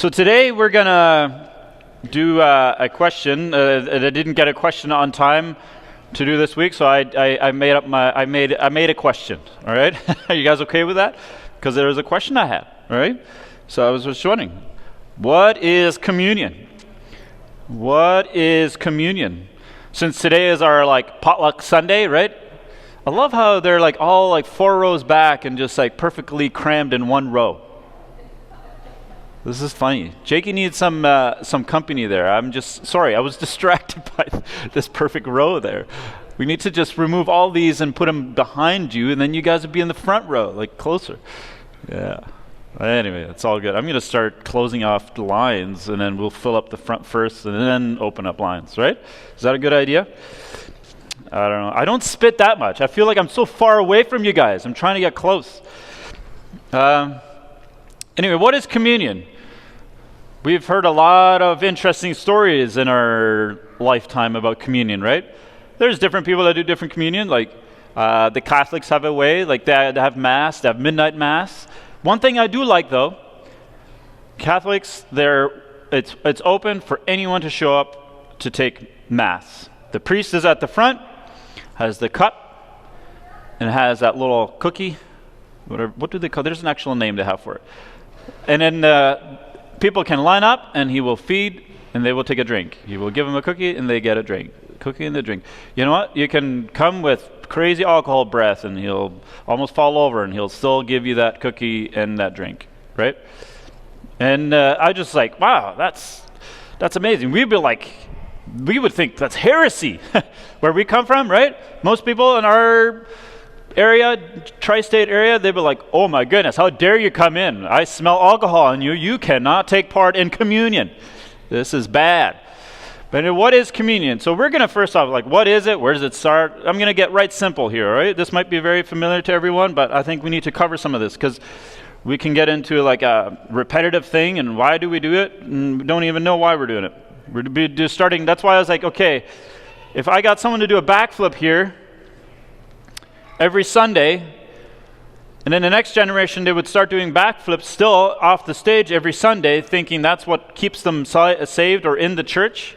So today we're gonna do a question. I didn't get a question on time to do this week, so I made a question. All right, are you guys okay with that? Because there was a question I had. All right, so I was just wondering, what is communion? What is communion? Since today is our potluck Sunday, right? I love how they're all 4 rows back and just perfectly crammed in 1 row. This is funny. Jakey needs some company there. I'm just sorry. I was distracted by this perfect row there. We need to just remove all these and put them behind you, and then you guys would be in the front row, closer. Yeah. Anyway, it's all good. I'm going to start closing off the lines, and then we'll fill up the front first, and then open up lines. Right? Is that a good idea? I don't know. I don't spit that much. I feel like I'm so far away from you guys. I'm trying to get close. Anyway, what is communion? We've heard a lot of interesting stories in our lifetime about communion, right? There's different people that do different communion. The Catholics have a way, they have Mass, they have midnight Mass. One thing I do like, though, Catholics, it's open for anyone to show up to take Mass. The priest is at the front, has the cup, and has that little cookie. What do they call it? There's an actual name they have for it. And then people can line up, and he will feed, and they will take a drink. He will give them a cookie, and they get a drink. Cookie and the drink. You know what? You can come with crazy alcohol breath, and he'll almost fall over, and he'll still give you that cookie and that drink, right? And I just wow, that's amazing. We would think that's heresy where we come from, right? Most people in our area, tri-state area, they'd be like, oh my goodness, how dare you come in? I smell alcohol on you. You cannot take part in communion. This is bad. But what is communion? So we're going to first off, what is it? Where does it start? I'm going to get right simple here, all right? This might be very familiar to everyone, but I think we need to cover some of this because we can get into a repetitive thing, and why do we do it? And we don't even know why we're doing it. We're just starting. That's why I was okay, if I got someone to do a backflip here every Sunday, and then the next generation, they would start doing backflips still off the stage every Sunday, thinking that's what keeps them saved or in the church,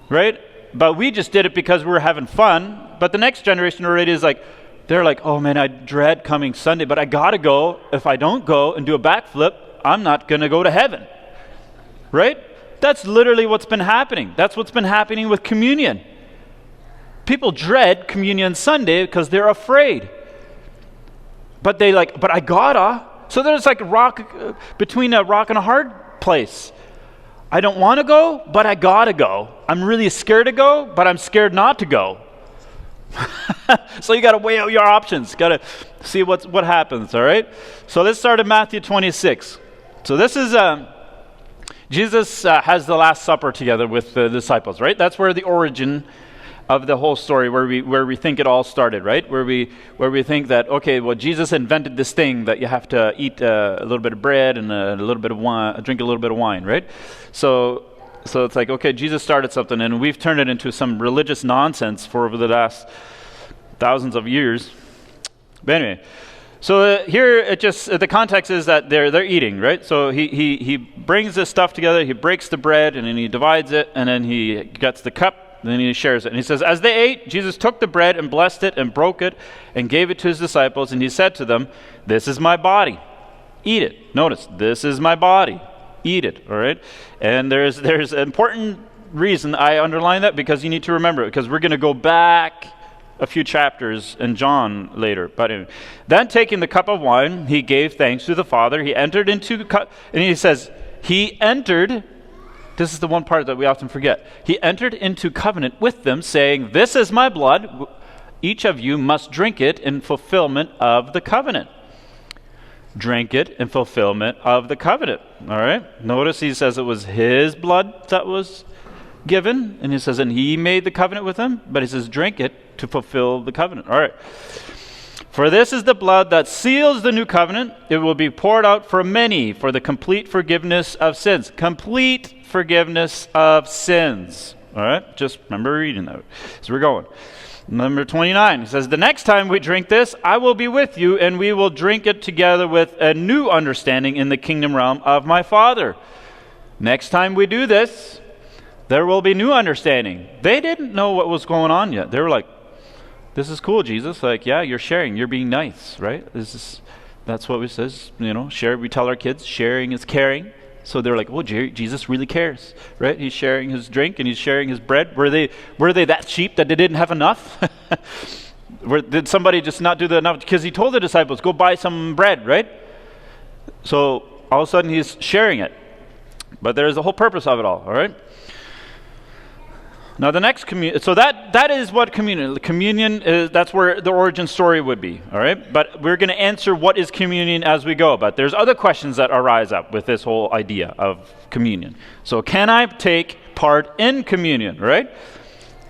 right? But we just did it because we were having fun. But the next generation already is they're oh man, I dread coming Sunday, but I gotta go. If I don't go and do a backflip, I'm not gonna go to heaven, right? That's literally what's been happening. That's what's been happening with communion. People dread communion Sunday because they're afraid. But but I gotta. So there's between a rock and a hard place. I don't want to go, but I gotta go. I'm really scared to go, but I'm scared not to go. So you got to weigh out your options. Got to see what happens, all right? So let's start at Matthew 26. So this is Jesus has the Last Supper together with the disciples, right? That's where the origin of the whole story, where we think it all started, right? Where we think that, okay, well, Jesus invented this thing that you have to eat a little bit of bread and a little bit of wine, drink a little bit of wine, right? So it's okay, Jesus started something, and we've turned it into some religious nonsense for over the last thousands of years. But anyway, so here it just the context is that they're eating, right? So he brings this stuff together, he breaks the bread, and then he divides it, and then he gets the cup, and then he shares it. And he says, as they ate, Jesus took the bread and blessed it and broke it and gave it to his disciples, and he said to them, this is my body. Eat it. Notice, this is my body. Eat it, all right? And there's an important reason I underline that, because you need to remember it, because we're going to go back a few chapters in John later. But anyway, then taking the cup of wine, he gave thanks to the Father. He entered into the cup, and he says, he entered, this is the one part that we often forget. He entered into covenant with them, saying, this is my blood. Each of you must drink it in fulfillment of the covenant. Drink it in fulfillment of the covenant. All right? Notice he says it was his blood that was given, and he says, and he made the covenant with them, but he says, drink it to fulfill the covenant. All right. For this is the blood that seals the new covenant. It will be poured out for many for the complete forgiveness of sins. Complete forgiveness of sins. All right? Just remember reading that. So we're going. Number 29, he says, the next time we drink this, I will be with you, and we will drink it together with a new understanding in the kingdom realm of my Father. Next time we do this, there will be new understanding. They didn't know what was going on yet. They were like, this is cool, Jesus. Like, yeah, you're sharing. You're being nice, right? That's what it says, share. We tell our kids, sharing is caring. So they're like, oh, Jesus really cares, right? He's sharing his drink and he's sharing his bread. Were they that cheap that they didn't have enough? Did somebody just not do that enough? Because he told the disciples, go buy some bread, right? So all of a sudden he's sharing it. But there's the whole purpose of it all right? Now the next communion, so that is what communion. Communion is, that's where the origin story would be, all right? But we're going to answer what is communion as we go. But there's other questions that arise up with this whole idea of communion. So can I take part in communion, right?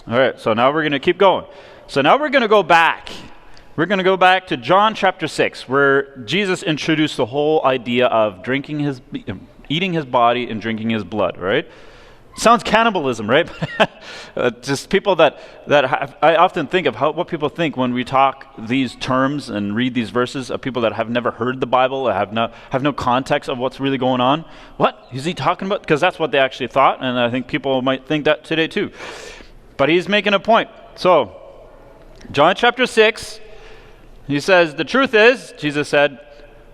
All right, so now we're going to keep going. So now we're going to go back. We're going to go back to John chapter 6, where Jesus introduced the whole idea of eating his body and drinking his blood, right? Sounds cannibalism, right? Just people that have, I often think of what people think when we talk these terms and read these verses of people that have never heard the Bible, have no context of what's really going on. What is he talking about? Because that's what they actually thought, and I think people might think that today too. But he's making a point. So, John chapter 6, he says, the truth is, Jesus said,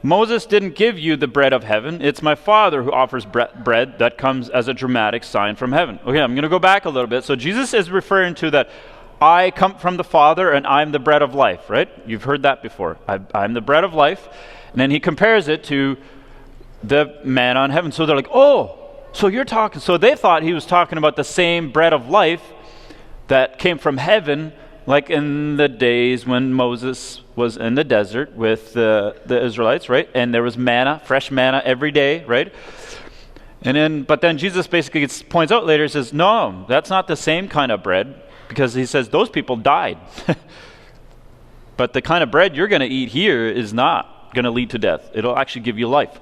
Moses didn't give you the bread of heaven. It's my Father who offers bread that comes as a dramatic sign from heaven. Okay, I'm going to go back a little bit. So Jesus is referring to that I come from the Father and I'm the bread of life, right? You've heard that before. I'm the bread of life. And then he compares it to the man on heaven. So they're like, oh, so you're talking. So they thought he was talking about the same bread of life that came from heaven, like in the days when Moses was in the desert with the Israelites, right? And there was manna, fresh manna every day, right? But then Jesus basically points out later, he says, no, that's not the same kind of bread, because he says those people died. But the kind of bread you're going to eat here is not going to lead to death. It'll actually give you life.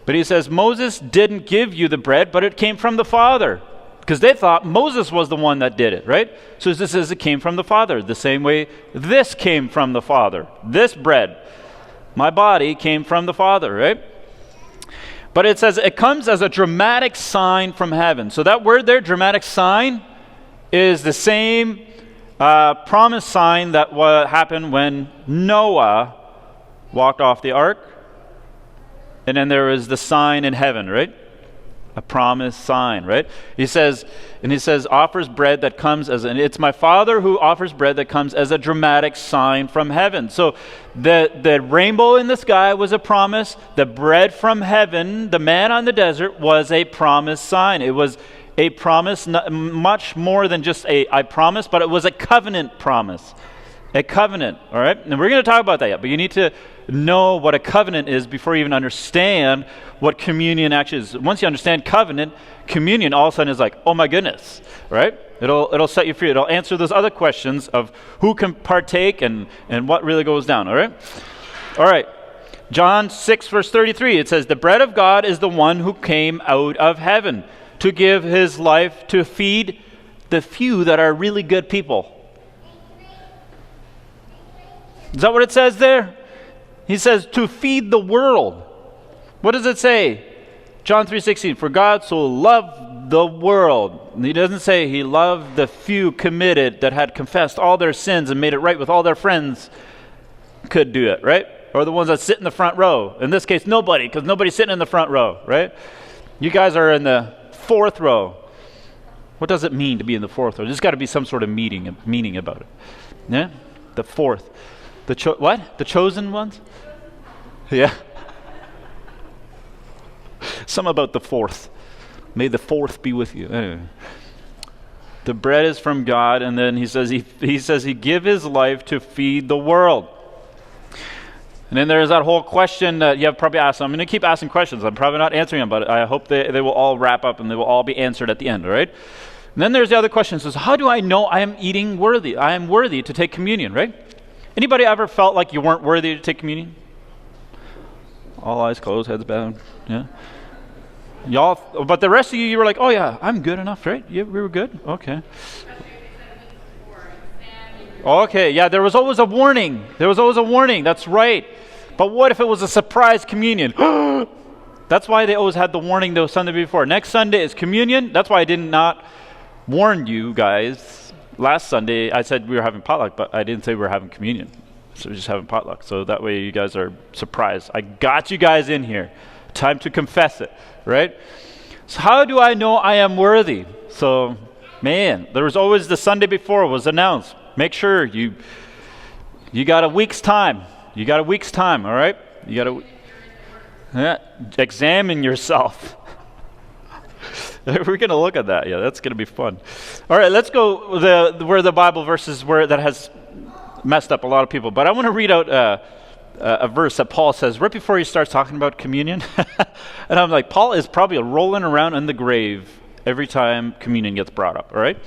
But he says, Moses didn't give you the bread, but it came from the Father. Because they thought Moses was the one that did it, right? So this says it came from the Father. The same way this came from the Father. This bread, my body, came from the Father, right? But it says it comes as a dramatic sign from heaven. So that word there, dramatic sign, is the same promise sign that happened when Noah walked off the ark. And then there was the sign in heaven, right? A promise sign, right? He says, offers bread that comes it's my Father who offers bread that comes as a dramatic sign from heaven. So the rainbow in the sky was a promise. The bread from heaven, the man on the desert, was a promise sign. It was a promise, much more than just I promise, but it was a covenant promise. A covenant, all right? And we're going to talk about that yet, but you need to know what a covenant is before you even understand what communion actually is. Once you understand covenant, communion all of a sudden is like, oh my goodness, right? It'll set you free. It'll answer those other questions of who can partake and what really goes down, all right? All right. John 6, verse 33, it says, the bread of God is the one who came out of heaven to give his life to feed the few that are really good people. Is that what it says there? He says to feed the world. What does it say? John 3:16, for God so loved the world. And he doesn't say he loved the few committed that had confessed all their sins and made it right with all their friends could do it, right? Or the ones that sit in the front row. In this case, nobody, because nobody's sitting in the front row, right? You guys are in the fourth row. What does it mean to be in the fourth row? There's got to be some sort of meaning about it. Yeah? The fourth. What? The chosen ones? Yeah. Some about the fourth. May the fourth be with you. Anyway. The bread is from God, and then he says he give his life to feed the world. And then there's that whole question that you have probably asked. I'm going to keep asking questions. I'm probably not answering them, but I hope they will all wrap up and they will all be answered at the end, all right? And then there's the other question. Says, how do I know I am eating worthy? I am worthy to take communion, right? Anybody ever felt like you weren't worthy to take communion? All eyes closed, heads bowed. Yeah. Y'all, but the rest of you were like, oh yeah, I'm good enough, right? Yeah, we were good? Okay. Okay, yeah, there was always a warning. There was always a warning, that's right. But what if it was a surprise communion? That's why they always had the warning the Sunday before. Next Sunday is communion. That's why I did not warn you guys. Last Sunday, I said we were having potluck, but I didn't say we were having communion. So we're just having potluck. So that way you guys are surprised. I got you guys in here. Time to confess it, right? So how do I know I am worthy? So, man, there was always the Sunday before was announced. Make sure you got a week's time. You got a week's time, all right? You got to examine yourself. We're going to look at that. Yeah, that's going to be fun. All right, let's go where the Bible verses where that has messed up a lot of people. But I want to read out a verse that Paul says right before he starts talking about communion. And I'm like, Paul is probably rolling around in the grave every time communion gets brought up, all right?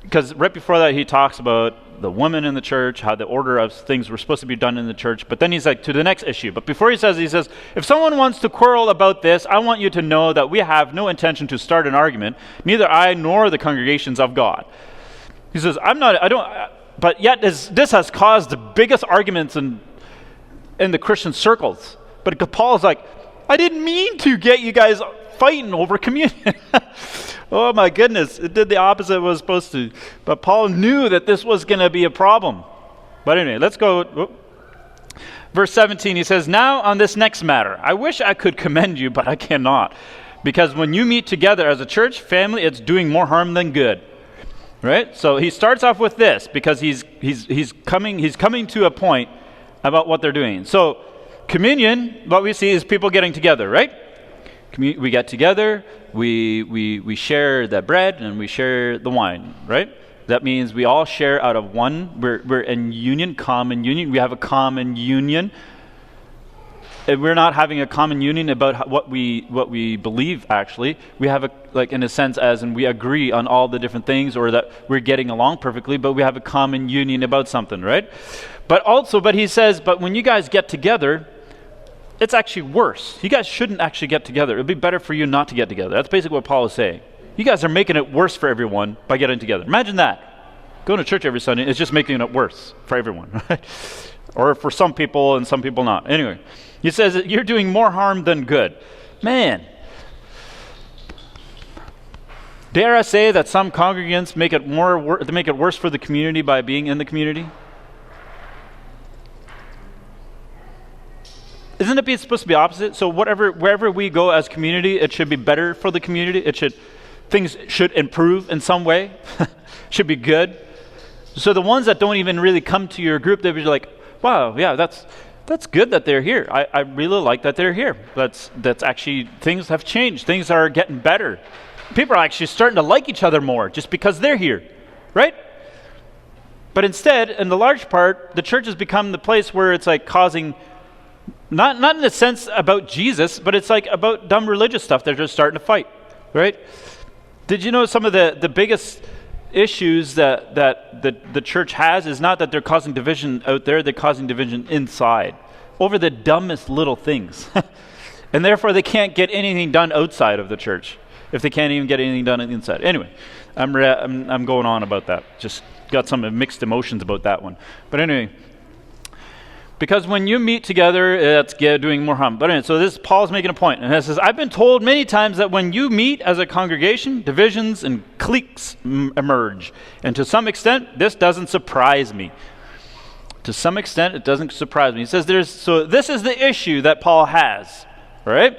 Because right before that, he talks about the women in the church, how the order of things were supposed to be done in the church. But then he's like, to the next issue. But before he says, if someone wants to quarrel about this, I want you to know that we have no intention to start an argument, neither I nor the congregations of God. He says, but yet this has caused the biggest arguments in the Christian circles. But Paul's like, I didn't mean to get you guys fighting over communion. Oh my goodness, it did the opposite it was supposed to. But Paul knew that this was going to be a problem. But anyway, let's go. Verse 17, he says, now on this next matter, I wish I could commend you, but I cannot. Because when you meet together as a church family, it's doing more harm than good. Right? So he starts off with this because he's coming to a point about what they're doing. So communion, what we see is people getting together, right? We get together, we share the bread and we share the wine, right? That means we all share out of one. We're in union, common union. We have a common union. And we're not having a common union about what we believe. Actually, we have in a sense, as in we agree on all the different things, or that we're getting along perfectly. But we have a common union about something, right? But he says, but when you guys get together, it's actually worse. You guys shouldn't actually get together. It would be better for you not to get together. That's basically what Paul is saying. You guys are making it worse for everyone by getting together. Imagine that. Going to church every Sunday is just making it worse for everyone, right? Or for some people and some people not. Anyway, he says that you're doing more harm than good. Man, dare I say that some congregants make it worse for the community by being in the community? Isn't it supposed to be opposite? So wherever we go as community, it should be better for the community. Things should improve in some way. Should be good. So the ones that don't even really come to your group, they'll be like, wow, yeah, that's good that they're here. I really like that they're here. That's actually, things have changed. Things are getting better. People are actually starting to like each other more just because they're here, right? But instead, in the large part, the church has become the place where it's like causing, not in the sense about Jesus, but it's like about dumb religious stuff. They're just starting to fight, right? Did you know some of the biggest issues that the church has is not that they're causing division out there, they're causing division inside over the dumbest little things. And therefore they can't get anything done outside of the church if they can't even get anything done inside. Anyway, I'm going on about that. Just got some mixed emotions about that one. But anyway, because when you meet together, it's doing more harm. But anyway, so Paul's making a point. And it says, I've been told many times that when you meet as a congregation, divisions and cliques emerge. And to some extent, this doesn't surprise me. To some extent, it doesn't surprise me. He says, so this is the issue that Paul has, right?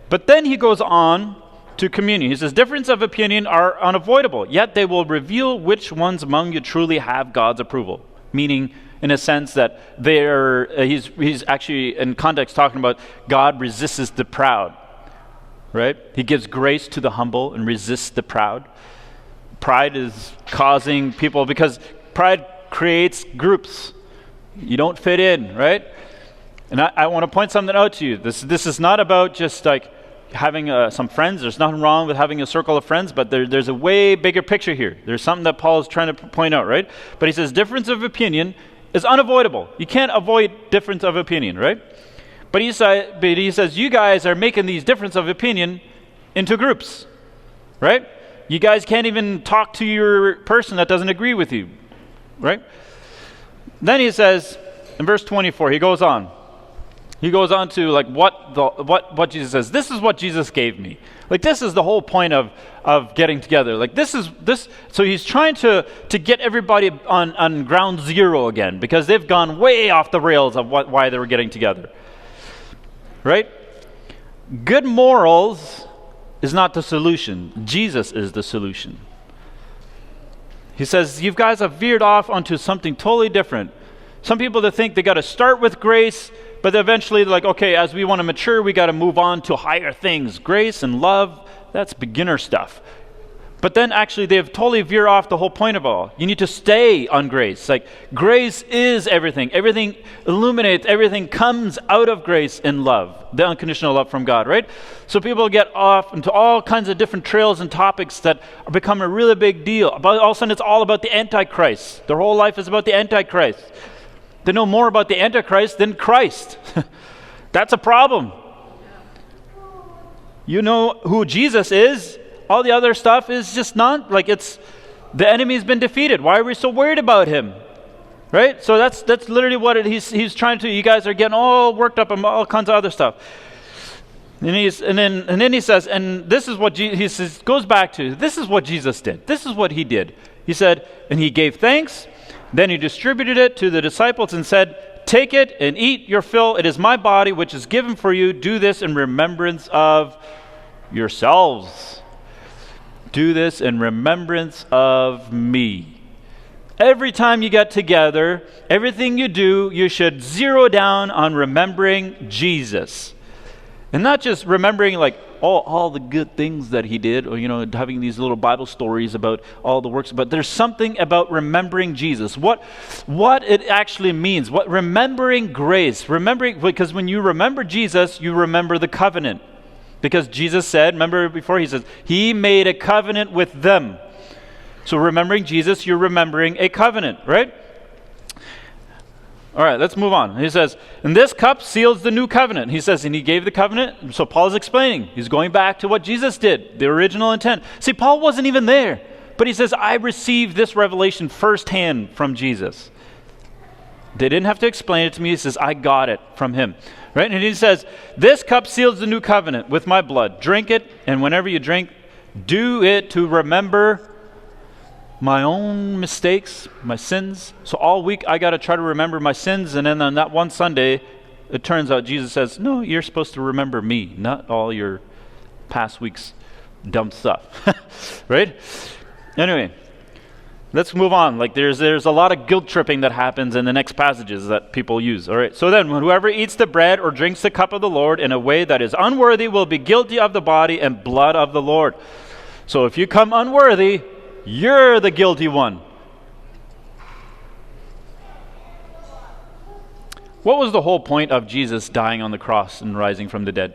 But then he goes on to communion. He says, difference of opinion are unavoidable, yet they will reveal which ones among you truly have God's approval. Meaning, in a sense that he's actually in context talking about God resists the proud, right? He gives grace to the humble and resists the proud. Pride is causing people, because pride creates groups. You don't fit in, right? And I want to point something out to you. This is not about just like having some friends. There's nothing wrong with having a circle of friends, but there's a way bigger picture here. There's something that Paul is trying to point out, right? But he says difference of opinion is unavoidable. You can't avoid difference of opinion, right? But he says you guys are making these difference of opinion into groups, right? You guys can't even talk to your person that doesn't agree with you, right? Then he says, in verse 24, he goes on. He goes on to like what Jesus says. This is what Jesus gave me. Like this is the whole point of getting together. Like this. So he's trying to get everybody on ground zero again because they've gone way off the rails of why they were getting together. Right? Good morals is not the solution. Jesus is the solution. He says, you guys have veered off onto something totally different. Some people that think they got to start with grace, but eventually they're like, okay, as we want to mature, we got to move on to higher things. Grace and love, that's beginner stuff. But then actually they've totally veered off the whole point of it all. You need to stay on grace. Like grace is everything. Everything illuminates, everything comes out of grace and love, the unconditional love from God, right? So people get off into all kinds of different trails and topics that become a really big deal. But all of a sudden it's all about the Antichrist. Their whole life is about the Antichrist. They know more about the Antichrist than Christ. That's a problem. You know who Jesus is. All the other stuff is just not, like it's, the enemy's been defeated. Why are we so worried about him? Right? So that's literally what he's trying to, you guys are getting all worked up on all kinds of other stuff. And then he says, and this is what he says, goes back to, this is what Jesus did. This is what he did. He said, and he gave thanks, then he distributed it to the disciples and said, take it and eat your fill. It is my body which is given for you. Do this in remembrance of yourselves. Do this in remembrance of me. Every time you get together, everything you do, you should zero down on remembering Jesus. And not just remembering like all the good things that he did, or having these little Bible stories about all the works, but there's something about remembering Jesus. What it actually means, what remembering grace, because when you remember Jesus, you remember the covenant. Because Jesus said, remember before he says, he made a covenant with them. So remembering Jesus, you're remembering a covenant, right? All right, let's move on. He says, and this cup seals the new covenant. He says, and he gave the covenant. So Paul's explaining. He's going back to what Jesus did, the original intent. See, Paul wasn't even there. But he says, I received this revelation firsthand from Jesus. They didn't have to explain it to me. He says, I got it from him. Right? And he says, this cup seals the new covenant with my blood. Drink it, and whenever you drink, do it to remember my own mistakes, my sins. So all week I got to try to remember my sins, and then on that one Sunday, it turns out Jesus says, no, you're supposed to remember me, not all your past week's dumb stuff. Right? Anyway. Let's move on. Like there's a lot of guilt tripping that happens in the next passages that people use. All right. So then whoever eats the bread or drinks the cup of the Lord in a way that is unworthy will be guilty of the body and blood of the Lord. So if you come unworthy, you're the guilty one. What was the whole point of Jesus dying on the cross and rising from the dead?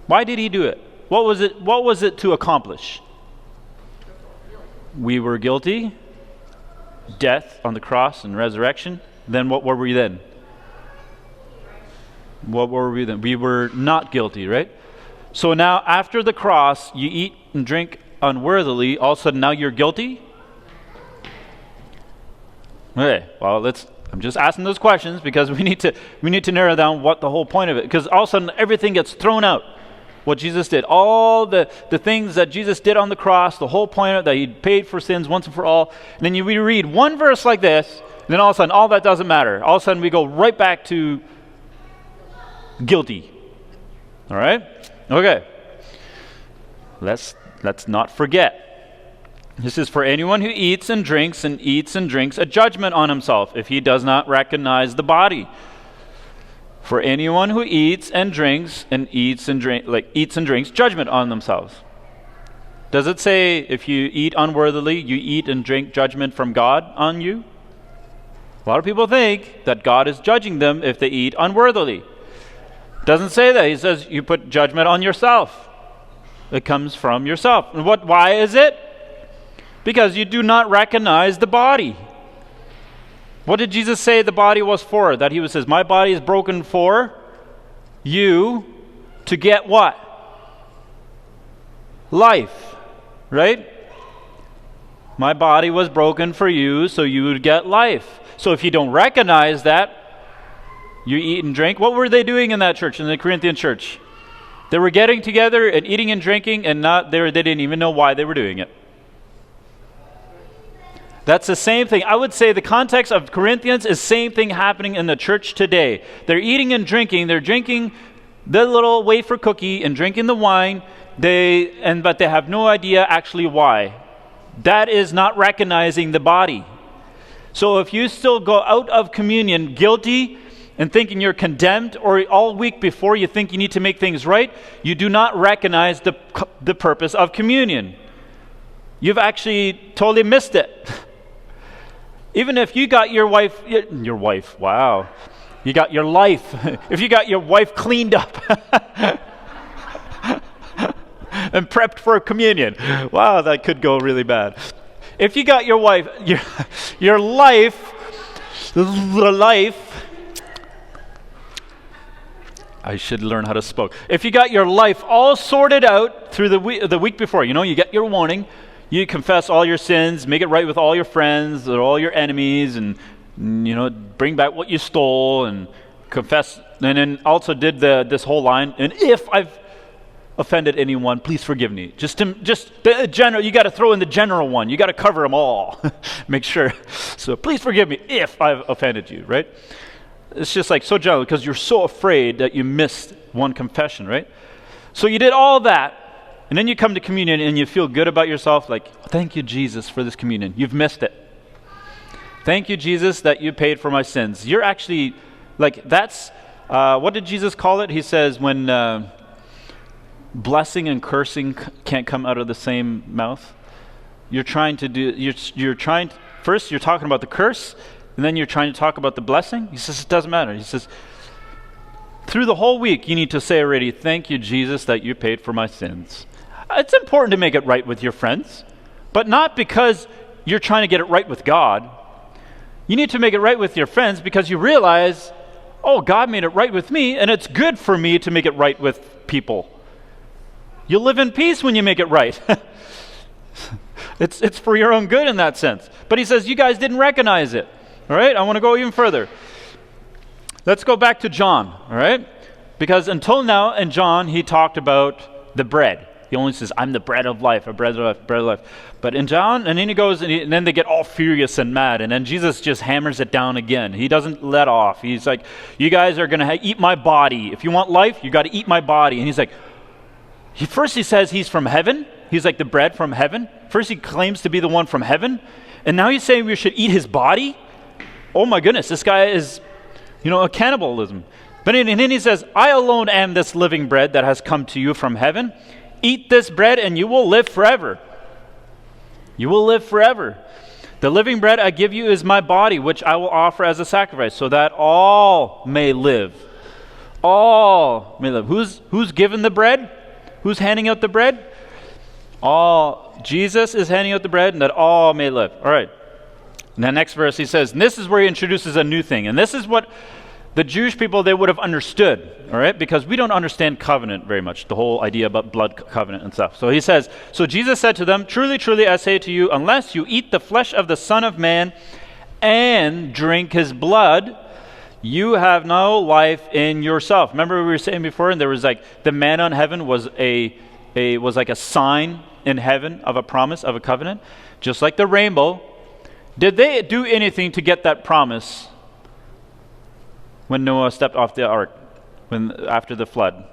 Why did he do it? What was it to accomplish? We were guilty, death on the cross and resurrection. Then what were we then? What were we then? We were not guilty, right? So now after the cross, you eat and drink unworthily, all of a sudden now you're guilty? Okay, well I'm just asking those questions because we need to narrow down what the whole point of it, because all of a sudden everything gets thrown out. What Jesus did, all the things that Jesus did on the cross, the whole point of it, that he paid for sins once and for all. And then we read one verse like this, and then all of a sudden all that doesn't matter. All of a sudden we go right back to guilty. All right? Okay. Let's not forget. This is for anyone who eats and drinks a judgment on himself if he does not recognize the body. For anyone who eats and drinks judgment on themselves. Does it say if you eat unworthily, you eat and drink judgment from God on you? A lot of people think that God is judging them if they eat unworthily. Doesn't say that. He says you put judgment on yourself. It comes from yourself. And why is it? Because you do not recognize the body. What did Jesus say the body was for? That he says, my body is broken for you to get what? Life, right? My body was broken for you so you would get life. So if you don't recognize that, you eat and drink. What were they doing in that church, in the Corinthian church? They were getting together and eating and drinking, and they didn't even know why they were doing it. That's the same thing. I would say the context of Corinthians is same thing happening in the church today. They're eating and drinking. They're drinking the little wafer cookie and drinking the wine, but they have no idea actually why. That is not recognizing the body. So if you still go out of communion guilty and thinking you're condemned, or all week before you think you need to make things right, you do not recognize the purpose of communion. You've actually totally missed it. Even if you got your wife, wow. You got your life. If you got your wife cleaned up and prepped for communion, wow, that could go really bad. If you got your wife, your life, I should learn how to spoke. If you got your life all sorted out through the week before, you get your warning, you confess all your sins, make it right with all your friends or all your enemies, and bring back what you stole and confess, and then also did this whole line. And if I've offended anyone, please forgive me. Just the general. You got to throw in the general one. You got to cover them all. Make sure. So please forgive me if I've offended you. Right? It's just like so general because you're so afraid that you missed one confession. Right? So you did all that. And then you come to communion and you feel good about yourself, like, thank you, Jesus, for this communion. You've missed it. Thank you, Jesus, that you paid for my sins. You're actually, that's, what did Jesus call it? He says when blessing and cursing can't come out of the same mouth. First you're talking about the curse, and then you're trying to talk about the blessing. He says, it doesn't matter. He says, through the whole week, you need to say already, thank you, Jesus, that you paid for my sins. It's important to make it right with your friends, but not because you're trying to get it right with God. You need to make it right with your friends because you realize, oh, God made it right with me, and it's good for me to make it right with people. You'll live in peace when you make it right. It's for your own good in that sense. But he says, you guys didn't recognize it. All right, I want to go even further. Let's go back to John, all right? Because until now in John, he talked about the bread. He only says, I'm the bread of life, bread of life. But in John, and then he goes, and then they get all furious and mad, and then Jesus just hammers it down again. He doesn't let off. He's like, you guys are going to eat my body. If you want life, you got to eat my body. And he's like, first he says he's from heaven. He's like the bread from heaven. First he claims to be the one from heaven. And now he's saying we should eat his body? Oh my goodness, this guy is, a cannibalism. But and then he says, I alone am this living bread that has come to you from heaven. Eat this bread and you will live forever. You will live forever. The living bread I give you is my body, which I will offer as a sacrifice, so that all may live. All may live. Who's given the bread? Who's handing out the bread? Jesus is handing out the bread, and that all may live. All right. In the next verse he says, and this is where he introduces a new thing. And this is what the Jewish people, they would have understood, all right? Because we don't understand covenant very much, the whole idea about blood covenant and stuff. So he says, so Jesus said to them, truly, truly, I say to you, unless you eat the flesh of the Son of Man and drink his blood, you have no life in yourself. Remember we were saying before, and there was the manna in heaven was like a sign in heaven of a promise, of a covenant, just like the rainbow. Did they do anything to get that promise when Noah stepped off the ark, after the flood?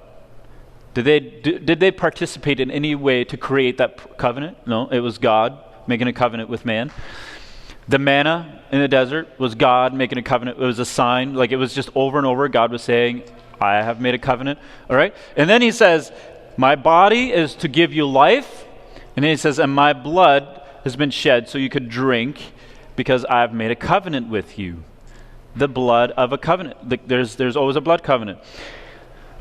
Did they participate in any way to create that covenant? No, it was God making a covenant with man. The manna in the desert was God making a covenant. It was a sign, it was just over and over. God was saying, I have made a covenant. All right? And then he says, my body is to give you life. And then he says, and my blood has been shed so you could drink, because I've made a covenant with you. The blood of a covenant. There's always a blood covenant.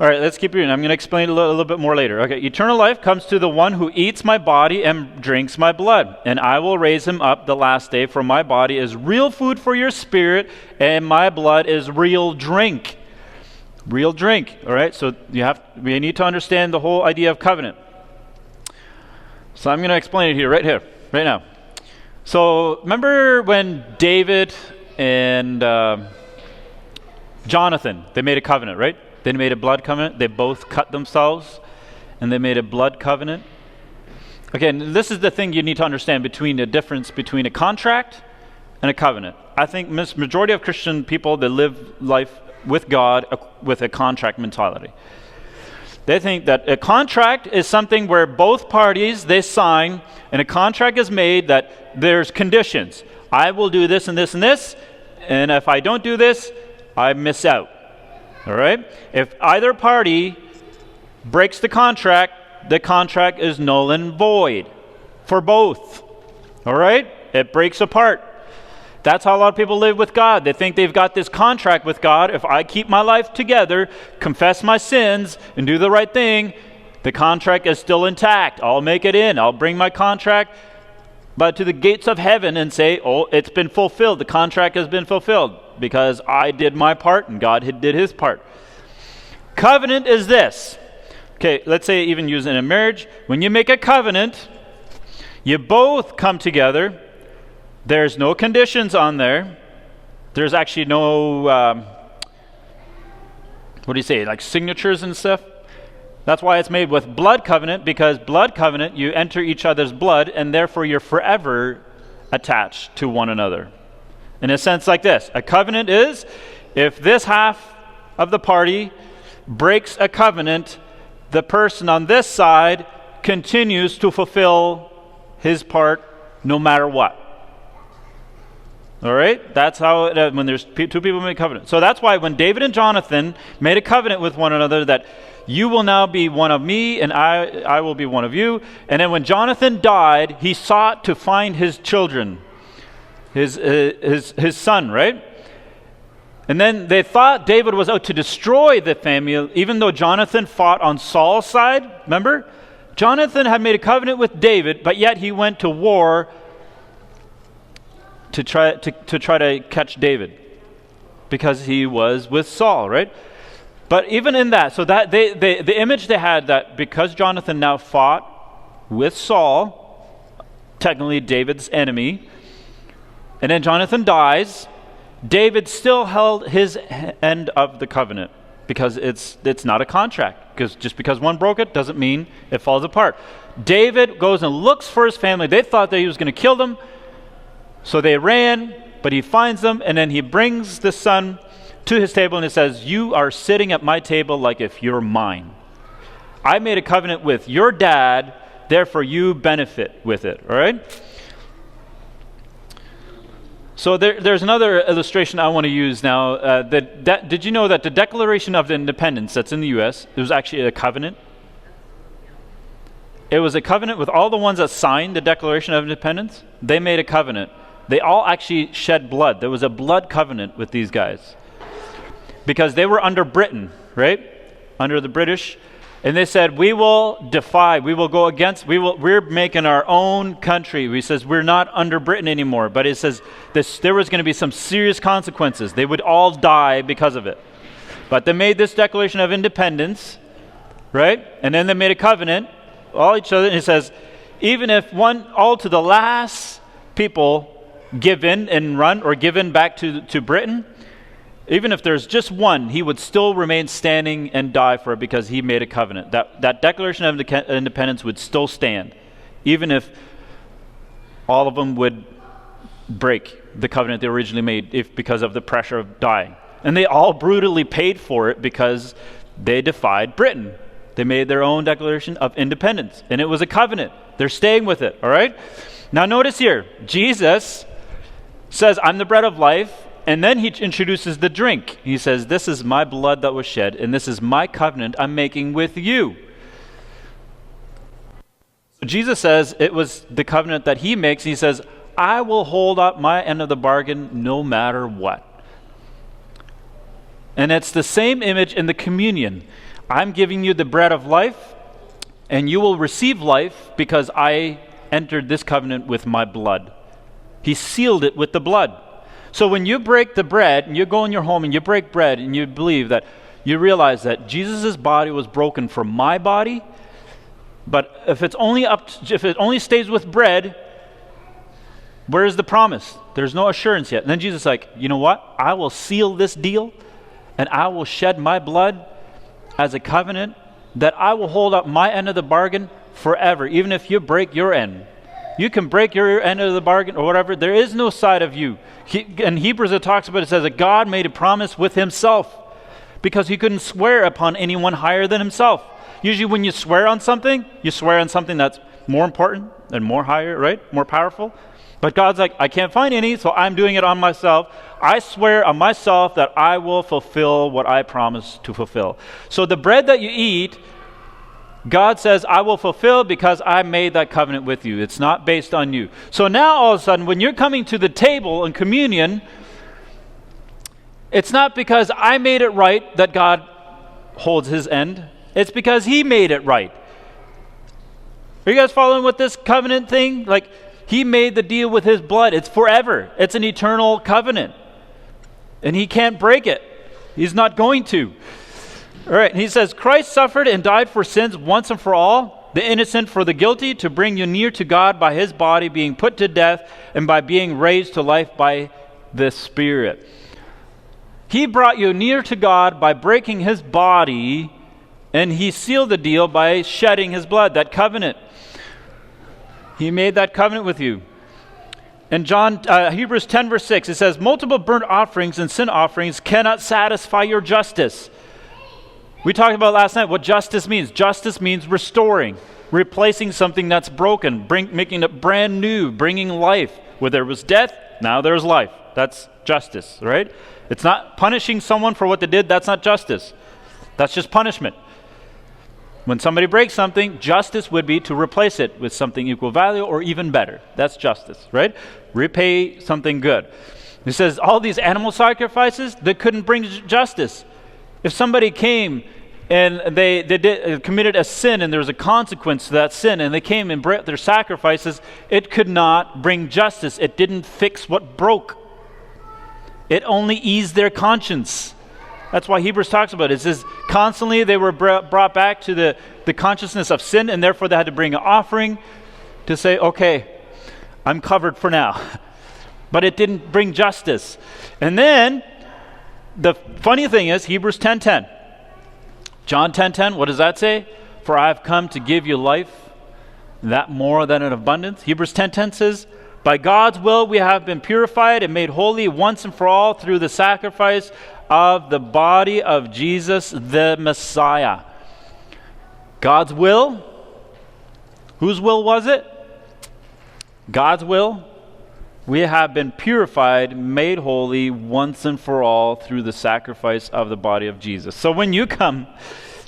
All right, let's keep reading. I'm going to explain it a little bit more later. Okay, eternal life comes to the one who eats my body and drinks my blood, and I will raise him up the last day, for my body is real food for your spirit, and my blood is real drink. Real drink. All right, so we need to understand the whole idea of covenant. So I'm going to explain it right now. So remember when David and Jonathan, they made a covenant, right? They made a blood covenant. They both cut themselves, and they made a blood covenant. Again, this is the thing you need to understand between the difference between a contract and a covenant. I think majority of Christian people, they live life with God with a contract mentality. They think that a contract is something where both parties, they sign, and a contract is made that there's conditions. I will do this and this and this, and if I don't do this, I miss out. All right? If either party breaks the contract is null and void for both. All right? It breaks apart. That's how a lot of people live with God. They think they've got this contract with God. If I keep my life together, confess my sins, and do the right thing, the contract is still intact. I'll make it in. I'll bring my contract to the gates of heaven and say, oh, it's been fulfilled. The contract has been fulfilled because I did my part and God did his part. Covenant is this. Okay, let's say even using a marriage. When you make a covenant, you both come together. There's no conditions on there. There's actually no, like signatures and stuff. That's why it's made with blood covenant, because blood covenant, you enter each other's blood, and therefore you're forever attached to one another. In a sense like this, a covenant is, if this half of the party breaks a covenant, the person on this side continues to fulfill his part no matter what. All right? That's how when there's two people make a covenant. So that's why when David and Jonathan made a covenant with one another that you will now be one of me and I will be one of you. And then when Jonathan died, he sought to find his children, his son, right? And then they thought David was out to destroy the family, even though Jonathan fought on Saul's side. Remember? Jonathan had made a covenant with David, but yet he went to war to try to catch David because he was with Saul, right? But even in that, so that the image they had that because Jonathan now fought with Saul, technically David's enemy, and then Jonathan dies, David still held his end of the covenant because it's not a contract. Because just because one broke it doesn't mean it falls apart. David goes and looks for his family. They thought that he was going to kill them. So they ran, but he finds them, and then he brings the son to his table, and it says, you are sitting at my table like if you're mine. I made a covenant with your dad, therefore you benefit with it, all right? So there's another illustration I want to use now. Did you know that the Declaration of Independence that's in the U.S., it was actually a covenant? It was a covenant with all the ones that signed the Declaration of Independence. They made a covenant. They all actually shed blood. There was a blood covenant with these guys because they were under Britain, right? Under the British. And they said, we will defy, we will go against, we're making our own country. He says, we're not under Britain anymore. But it says there was going to be some serious consequences. They would all die because of it. But they made this Declaration of Independence, right? And then they made a covenant, all each other. And it says, even if all to the last people give in and run or give in back to Britain, even if there's just one, he would still remain standing and die for it because he made a covenant. That Declaration of Independence would still stand, even if all of them would break the covenant they originally made because of the pressure of dying. And they all brutally paid for it because they defied Britain. They made their own Declaration of Independence, and it was a covenant. They're staying with it, all right? Now notice here, Jesus says, I'm the bread of life, and then he introduces the drink. He says, this is my blood that was shed, and this is my covenant I'm making with you. So Jesus says it was the covenant that he makes. He says, I will hold up my end of the bargain no matter what. And it's the same image in the communion. I'm giving you the bread of life, and you will receive life because I entered this covenant with my blood. He sealed it with the blood. So when you break the bread, and you go in your home and you break bread, and you believe that, you realize that Jesus' body was broken for my body, but if it only stays with bread, Where is the promise? There's no assurance yet. And then Jesus is like, you know what? I will seal this deal, and I will shed my blood as a covenant, that I will hold up my end of the bargain forever, even if you break your end. You can break your end of the bargain or whatever. There is no side of you. In Hebrews it talks about, it says that God made a promise with himself because he couldn't swear upon anyone higher than himself. Usually when you swear on something, you swear on something that's more important and more higher, right? More powerful. But God's like, I can't find any, so I'm doing it on myself. I swear on myself that I will fulfill what I promised to fulfill. So the bread that you eat, God says, I will fulfill because I made that covenant with you. It's not based on you. So now all of a sudden, when you're coming to the table in communion, it's not because I made it right that God holds his end. It's because he made it right. Are you guys following with this covenant thing? Like, he made the deal with his blood. It's forever. It's an eternal covenant. And he can't break it. He's not going to. All right, he says, Christ suffered and died for sins once and for all, the innocent for the guilty, to bring you near to God by his body being put to death and by being raised to life by the Spirit. He brought you near to God by breaking his body, and he sealed the deal by shedding his blood, that covenant. He made that covenant with you. In Hebrews 10 verse 6, it says, multiple burnt offerings and sin offerings cannot satisfy your justice. We talked about last night what justice means. Justice means restoring, replacing something that's broken, making it brand new, bringing life. Where there was death, now there's life. That's justice, right? It's not punishing someone for what they did. That's not justice. That's just punishment. When somebody breaks something, justice would be to replace it with something equal value or even better. That's justice, right? Repay something good. It says all these animal sacrifices, they couldn't bring justice. If somebody came and they committed a sin and there was a consequence to that sin and they came and brought their sacrifices, it could not bring justice. It didn't fix what broke. It only eased their conscience. That's why Hebrews talks about it. It says constantly they were brought back to the consciousness of sin, and therefore they had to bring an offering to say, okay, I'm covered for now. But it didn't bring justice. And then the funny thing is Hebrews 10:10. John 10:10, what does that say? For I have come to give you life, that more than an abundance. Hebrews 10:10 says, by God's will we have been purified and made holy once and for all through the sacrifice of the body of Jesus the Messiah. God's will? Whose will was it? God's will. We have been purified, made holy once and for all through the sacrifice of the body of Jesus. So when you come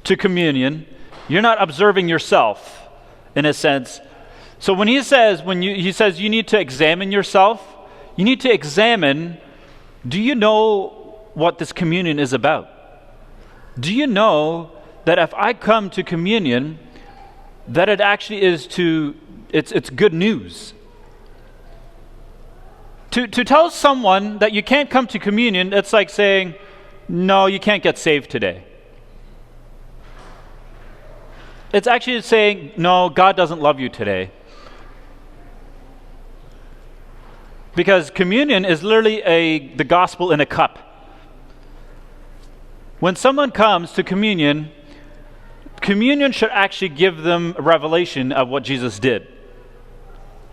to communion, you're not observing yourself in a sense. So when he says you need to examine yourself, you need to examine, do you know what this communion is about? Do you know that if I come to communion, that it actually is it's good news? To tell someone that you can't come to communion, it's like saying, no, you can't get saved today. It's actually saying, no, God doesn't love you today. Because communion is literally the gospel in a cup. When someone comes to communion, communion should actually give them a revelation of what Jesus did.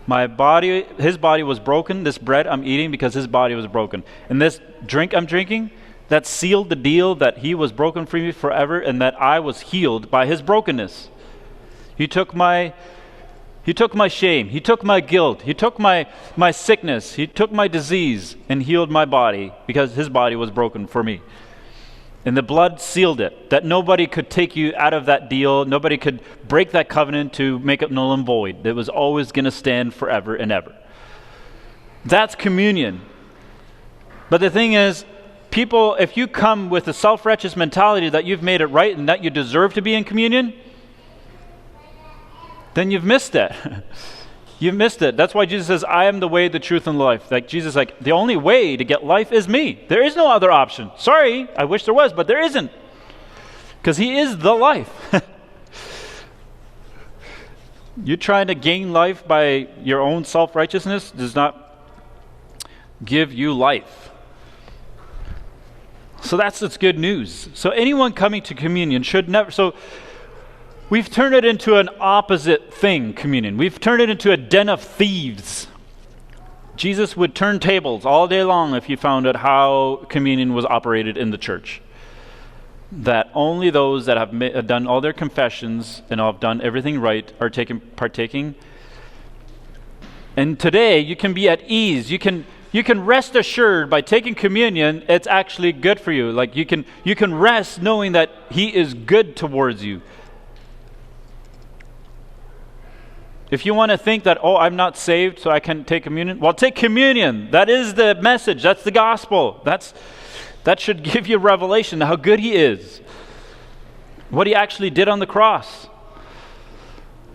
His body was broken. This bread I'm eating because his body was broken. And this drink I'm drinking, that sealed the deal that he was broken for me forever and that I was healed by his brokenness. He took my shame. He took my guilt. He took my sickness. He took my disease and healed my body because his body was broken for me. And the blood sealed it, that nobody could take you out of that deal. Nobody could break that covenant to make it null and void. It was always going to stand forever and ever. That's communion. But the thing is, people, if you come with a self-righteous mentality that you've made it right and that you deserve to be in communion, then you've missed it. You've missed it. That's why Jesus says, I am the way, the truth, and life. Like Jesus, the only way to get life is me. There is no other option. Sorry, I wish there was, but there isn't. Because he is the life. You trying to gain life by your own self-righteousness does not give you life. So that's its good news. So anyone coming to communion should never, so we've turned it into an opposite thing, communion. We've turned it into a den of thieves. Jesus would turn tables all day long if you found out how communion was operated in the church. That only those that have done all their confessions and have done everything right are partaking. And today you can be at ease. You can rest assured by taking communion, it's actually good for you. Like you can rest knowing that He is good towards you. If you want to think that, oh, I'm not saved, so I can take communion, well, take communion. That is the message. That's the gospel. That should give you revelation how good He is. What He actually did on the cross.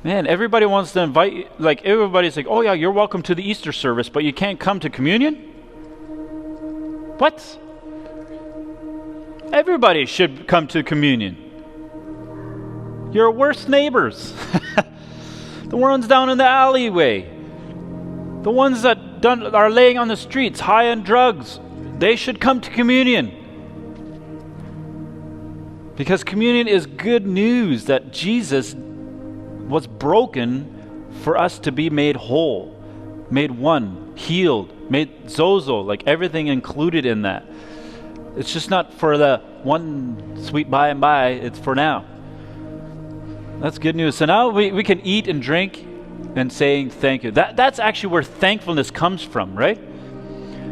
Man, everybody wants to invite you, like everybody's like, oh yeah, you're welcome to the Easter service, but you can't come to communion? What? Everybody should come to communion. Your worst neighbors. The ones down in the alleyway. The ones that are laying on the streets, high on drugs. They should come to communion. Because communion is good news that Jesus was broken for us to be made whole, made one, healed, made zozo, like everything included in that. It's just not for the one sweet by and by, it's for now. That's good news. So now we can eat and drink and saying thank you. That's actually where thankfulness comes from, right?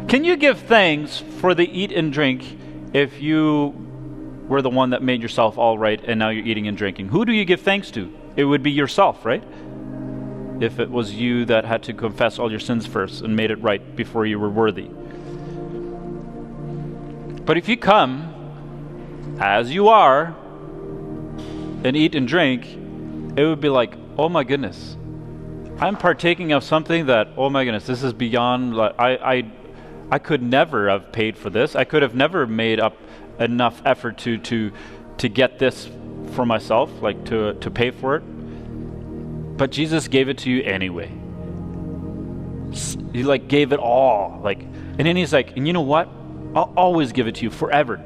Can you give thanks for the eat and drink if you were the one that made yourself all right and now you're eating and drinking? Who do you give thanks to? It would be yourself, right? If it was you that had to confess all your sins first and made it right before you were worthy. But if you come as you are and eat and drink, it would be like, oh my goodness, I'm partaking of something that, oh my goodness, this is beyond, I could never have paid for this. I could have never made up enough effort to get this for myself, like to pay for it. But Jesus gave it to you anyway. He like gave it all, like, and then He's like, and you know what? I'll always give it to you forever.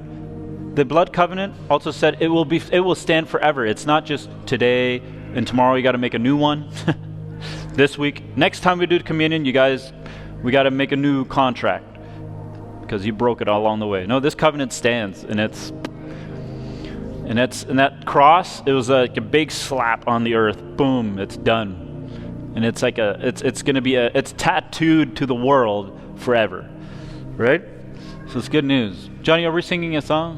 The blood covenant also said it will stand forever. It's not just today and tomorrow you got to make a new one. This week, next time we do communion, you guys, we got to make a new contract because you broke it all along the way. No, this covenant stands, and that cross, it was like a big slap on the earth. Boom, it's done. And it's like it's going to be it's tattooed to the world forever. Right? So it's good news. Johnny, are we singing a song?